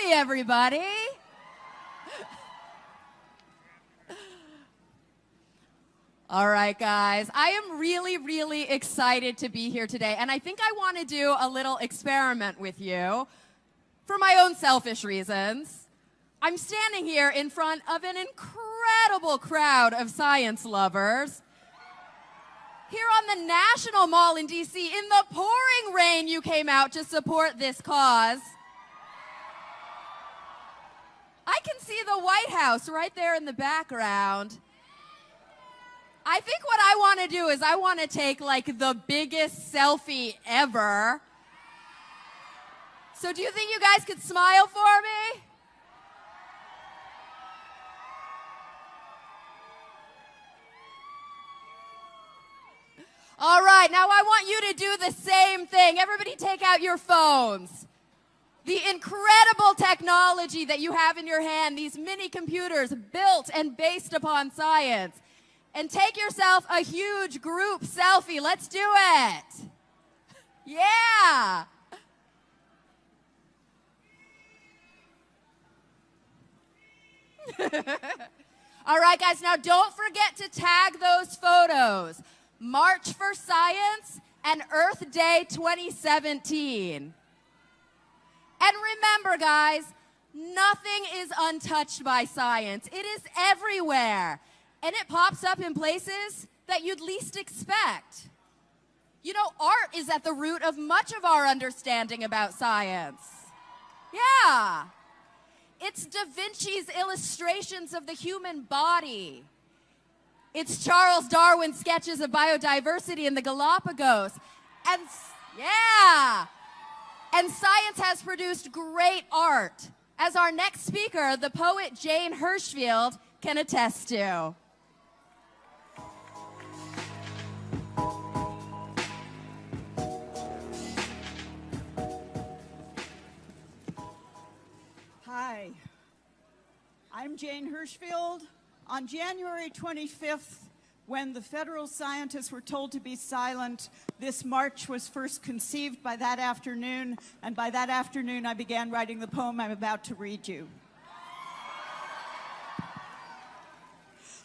FUSEE, everybody. All right, guys. I am really, really excited to be here today, and I think I want to do a little experiment with you for my own selfish reasons. I'm standing here in front of an incredible crowd of science lovers. Here on the National Mall in DC, in the pouring rain, you came out to support this cause. I can see the White House right there in the background. I think what I want to do is I want to take like the biggest selfie ever. So do you think you guys could smile for me? All right, now I want you to do the same thing. Everybody take out your phones. The incredible technology that you have in your hand, these mini computers built and based upon science. And take yourself a huge group selfie. Let's do it. Yeah. All right, guys, now don't forget to tag those photos. March for Science and Earth Day 2017. And remember, guys, nothing is untouched by science. It is everywhere. And it pops up in places that you'd least expect. You know, art is at the root of much of our understanding about science. Yeah. It's Da Vinci's illustrations of the human body. It's Charles Darwin's sketches of biodiversity in the Galapagos. And yeah. And science has produced great art, as our next speaker, the poet Jane Hirshfield, can attest to. Hi, I'm Jane Hirshfield. On January 25th, when the federal scientists were told to be silent, this march was first conceived by that afternoon, and by that afternoon I began writing the poem I'm about to read you.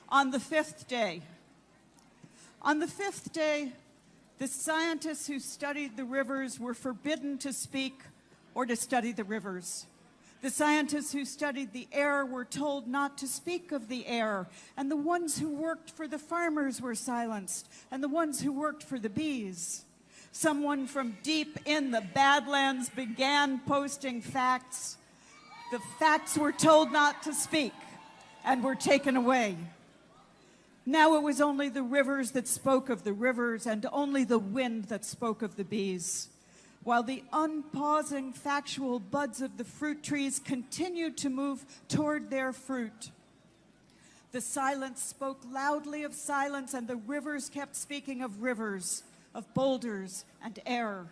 On the fifth day, the scientists who studied the rivers were forbidden to speak or to study the rivers. The scientists who studied the air were told not to speak of the air, and the ones who worked for the farmers were silenced, and the ones who worked for the bees. Someone from deep in the Badlands began posting facts. The facts were told not to speak and were taken away. Now it was only the rivers that spoke of the rivers and only the wind that spoke of the bees, while the unpausing factual buds of the fruit trees continued to move toward their fruit. The silence spoke loudly of silence, and the rivers kept speaking of rivers, of boulders and air.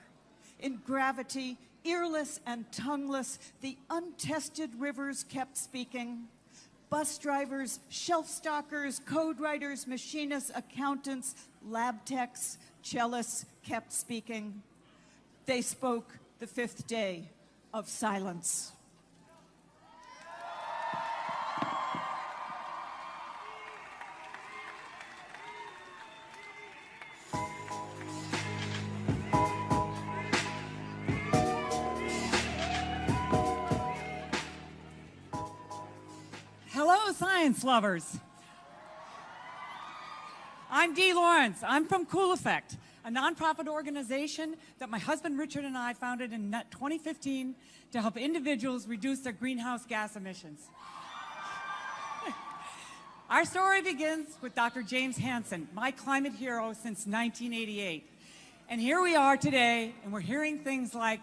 In gravity, earless and tongueless, the untested rivers kept speaking. Bus drivers, shelf stockers, code writers, machinists, accountants, lab techs, cellists kept speaking. They spoke the fifth day of silence. Hello, science lovers. I'm Dee Lawrence. I'm from Cool Effect, a nonprofit organization that my husband Richard and I founded in 2015 to help individuals reduce their greenhouse gas emissions. Our story begins with Dr. James Hansen, my climate hero since 1988. And here we are today, and we're hearing things like,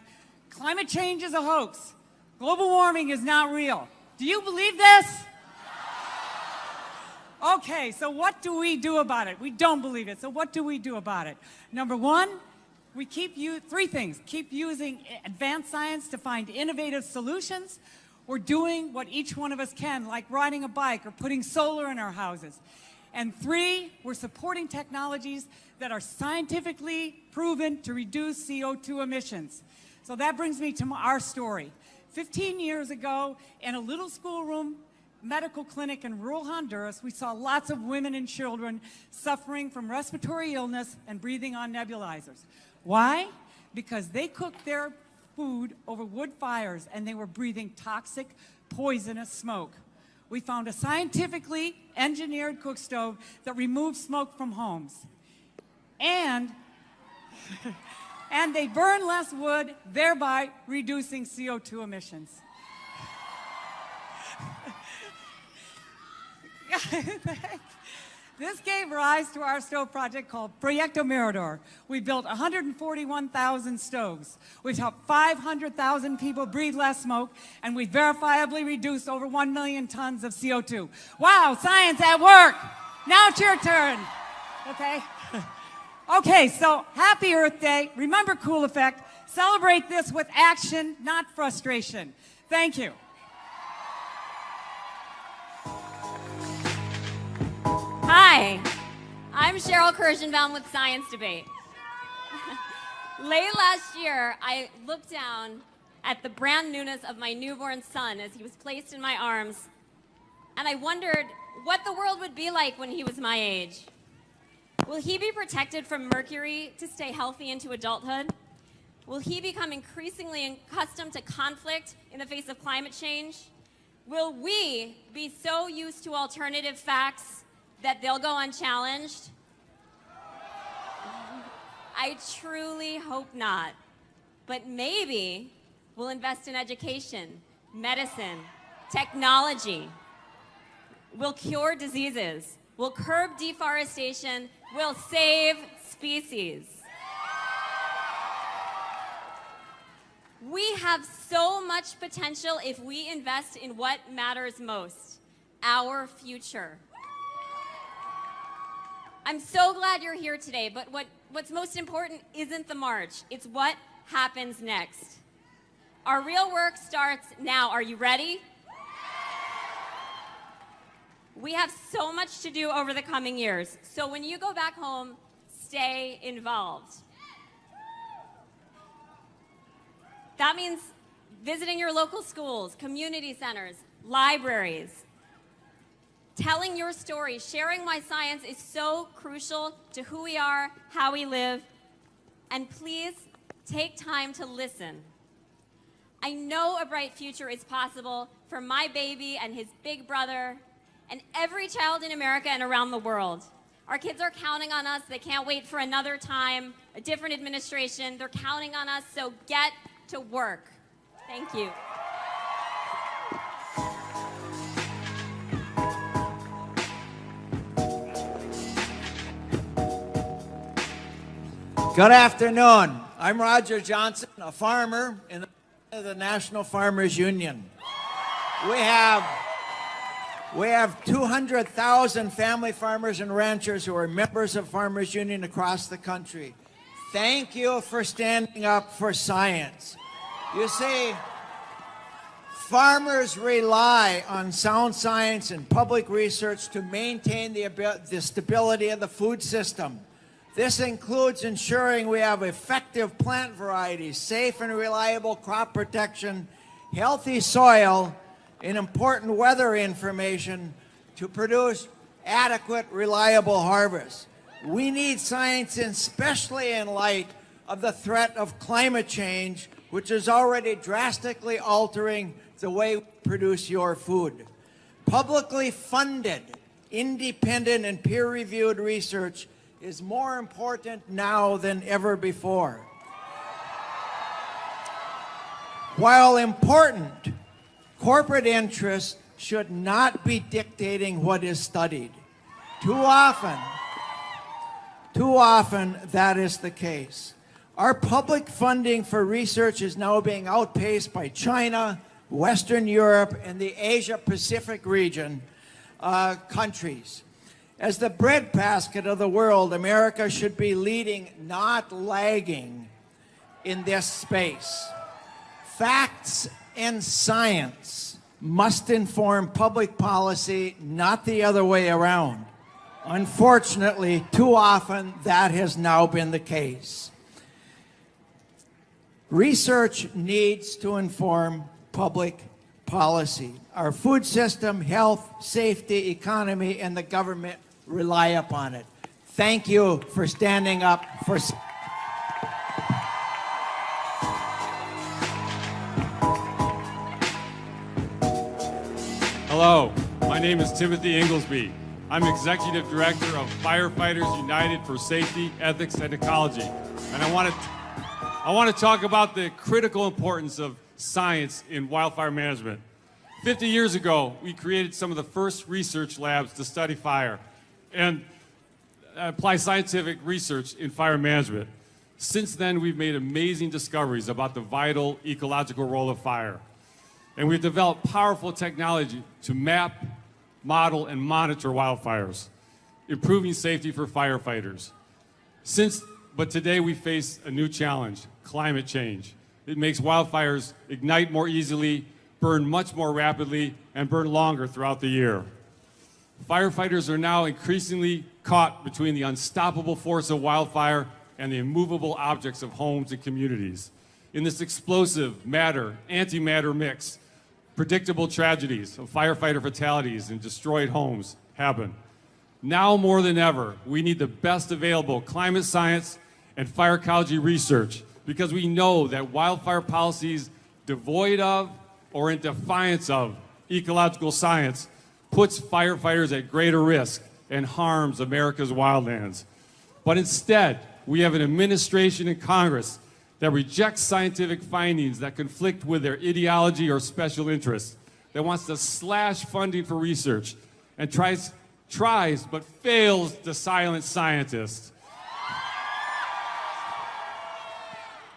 climate change is a hoax. Global warming is not real. Do you believe this? Okay, so what do we do about it? We don't believe it, so what do we do about it? Number one, we three things. Keep using advanced science to find innovative solutions. We're doing what each one of us can, like riding a bike or putting solar in our houses. And three, we're supporting technologies that are scientifically proven to reduce CO2 emissions. So that brings me to our story. 15 years ago, in a little schoolroom medical clinic in rural Honduras, we saw lots of women and children suffering from respiratory illness and breathing on nebulizers. Why? Because they cooked their food over wood fires and they were breathing toxic, poisonous smoke. We found a scientifically engineered cook stove that removed smoke from homes. And they burn less wood, thereby reducing CO2 emissions. This gave rise to our stove project called Proyecto Mirador. We built 141,000 stoves. We've helped 500,000 people breathe less smoke, and we verifiably reduced over 1 million tons of CO2. Wow, science at work! Now it's your turn, okay? Okay, so happy Earth Day. Remember Cool Effect. Celebrate this with action, not frustration. Thank you. Hi, I'm Sheril Kirschenbaum with Science Debate. Late last year, I looked down at the brand newness of my newborn son as he was placed in my arms, and I wondered what the world would be like when he was my age. Will he be protected from mercury to stay healthy into adulthood? Will he become increasingly accustomed to conflict in the face of climate change? Will we be so used to alternative facts that they'll go unchallenged? I truly hope not. But maybe we'll invest in education, medicine, technology. We'll cure diseases. We'll curb deforestation. We'll save species. We have so much potential if we invest in what matters most, our future. I'm so glad you're here today, but what's most important isn't the march. It's what happens next. Our real work starts now. Are you ready? We have so much to do over the coming years. So when you go back home, stay involved. That means visiting your local schools, community centers, libraries. Telling your story, sharing why science is so crucial to who we are, how we live, and please take time to listen. I know a bright future is possible for my baby and his big brother and every child in America and around the world. Our kids are counting on us. They can't wait for another time, a different administration. They're counting on us, so get to work. Thank you. Good afternoon. I'm Roger Johnson, a farmer in the National Farmers Union. We have 200,000 family farmers and ranchers who are members of Farmers Union across the country. Thank you for standing up for science. You see, farmers rely on sound science and public research to maintain the stability of the food system. This includes ensuring we have effective plant varieties, safe and reliable crop protection, healthy soil, and important weather information to produce adequate, reliable harvests. We need science, especially in light of the threat of climate change, which is already drastically altering the way we produce your food. Publicly funded, independent, and peer-reviewed research is more important now than ever before. While important, corporate interests should not be dictating what is studied. Too often, that is the case. Our public funding for research is now being outpaced by China, Western Europe, and the Asia-Pacific region countries. As the breadbasket of the world, America should be leading, not lagging, in this space. Facts and science must inform public policy, not the other way around. Unfortunately, too often, that has now been the case. Research needs to inform public policy. Our food system, health, safety, economy, and the government rely upon it. Thank you for standing up for. Hello, my name is Timothy Ingalsbee. I'm Executive Director of Firefighters United for Safety, Ethics, and Ecology. And I want to talk about the critical importance of science in wildfire management. 50 years ago, we created some of the first research labs to study fire and apply scientific research in fire management. Since then, we've made amazing discoveries about the vital ecological role of fire. And we've developed powerful technology to map, model, and monitor wildfires, improving safety for firefighters. But today we face a new challenge, climate change. It makes wildfires ignite more easily, burn much more rapidly, and burn longer throughout the year. Firefighters are now increasingly caught between the unstoppable force of wildfire and the immovable objects of homes and communities. In this explosive matter-antimatter mix, predictable tragedies of firefighter fatalities and destroyed homes happen. Now more than ever, we need the best available climate science and fire ecology research, because we know that wildfire policies devoid of or in defiance of ecological science puts firefighters at greater risk and harms America's wildlands. But instead, we have an administration and Congress that rejects scientific findings that conflict with their ideology or special interests, that wants to slash funding for research, and tries but fails to silence scientists.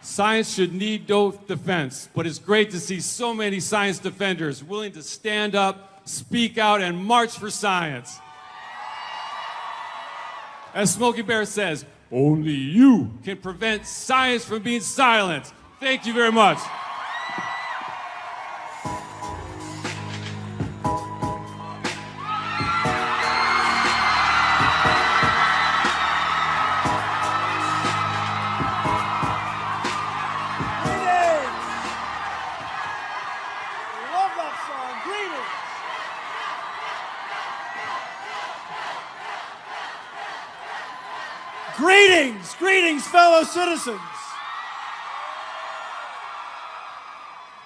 Science should need no defense, but it's great to see so many science defenders willing to stand up, speak out, and march for science. As Smokey Bear says, only you can prevent science from being silent. Thank you very much. Greetings, fellow citizens.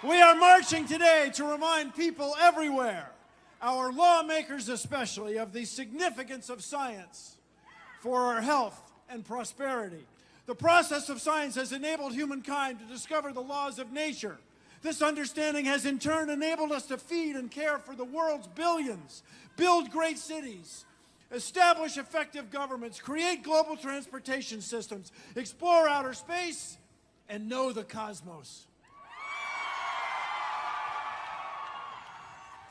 We are marching today to remind people everywhere, our lawmakers especially, of the significance of science for our health and prosperity. The process of science has enabled humankind to discover the laws of nature. This understanding has in turn enabled us to feed and care for the world's billions, build great cities, establish effective governments, create global transportation systems, explore outer space, and know the cosmos.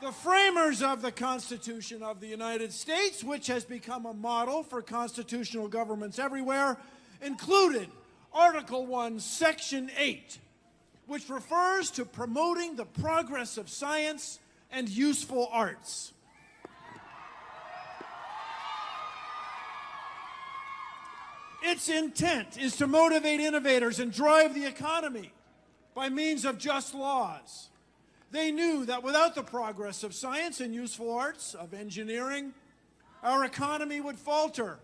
The framers of the Constitution of the United States, which has become a model for constitutional governments everywhere, included Article 1, Section 8, which refers to promoting the progress of science and useful arts. Its intent is to motivate innovators and drive the economy by means of just laws. They knew that without the progress of science and useful arts, of engineering, our economy would falter.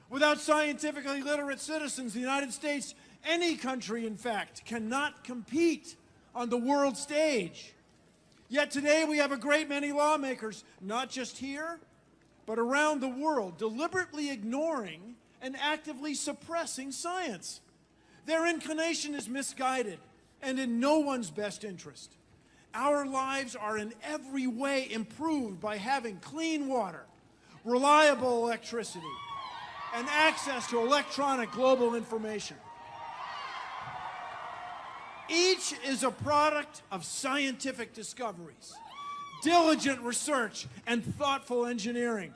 Without scientifically literate citizens, the United States, any country in fact, cannot compete on the world stage. Yet today we have a great many lawmakers, not just here, but around the world, deliberately ignoring and actively suppressing science. Their inclination is misguided and in no one's best interest. Our lives are in every way improved by having clean water, reliable electricity, and access to electronic global information. Each is a product of scientific discoveries, diligent research, and thoughtful engineering.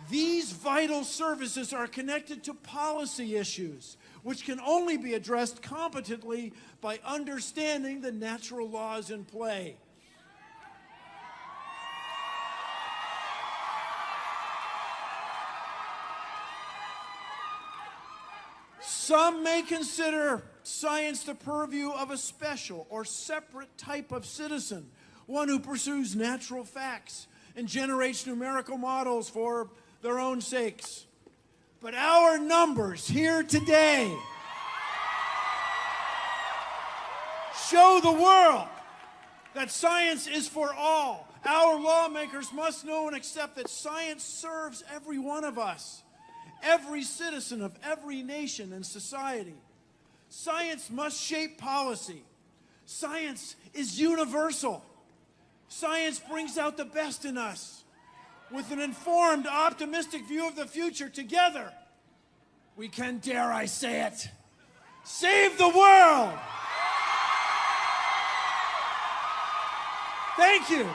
These vital services are connected to policy issues, which can only be addressed competently by understanding the natural laws in play. Some may consider science the purview of a special or separate type of citizen, one who pursues natural facts and generates numerical models for their own sakes. But our numbers here today show the world that science is for all. Our lawmakers must know and accept that science serves every one of us, every citizen of every nation and society. Science must shape policy. Science is universal. Science brings out the best in us. With an informed, optimistic view of the future, together, we can, dare I say it, save the world! Thank you.